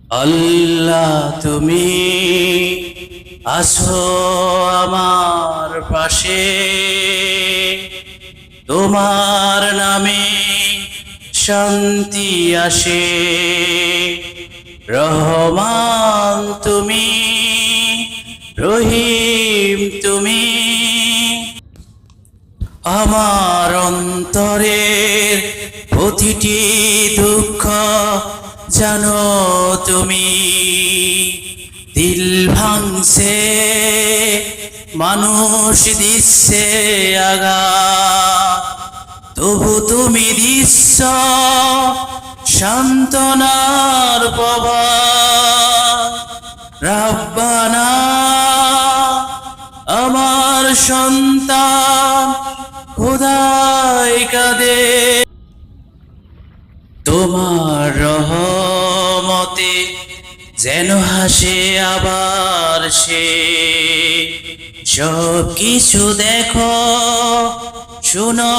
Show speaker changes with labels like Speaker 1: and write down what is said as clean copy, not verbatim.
Speaker 1: আল্লাহ তুমি আছো আমার পাশে, তোমার নামে শান্তি আসে। রহমান তুমি, রহিম তুমি, আমার অন্তরের প্রতিটি দুঃখ জানো তুমি। দিল ভাঙছে, মানুষ দিচ্ছে আঘাত, তবু তুমি দিচ্ছ সান্ত্বনার প্রভাত। রাব্বানা আমার সন্তান খোদাই কাঁদে, তোমার রহমতে যেন হাসে আবার সে। সব কিছু দেখো শুনো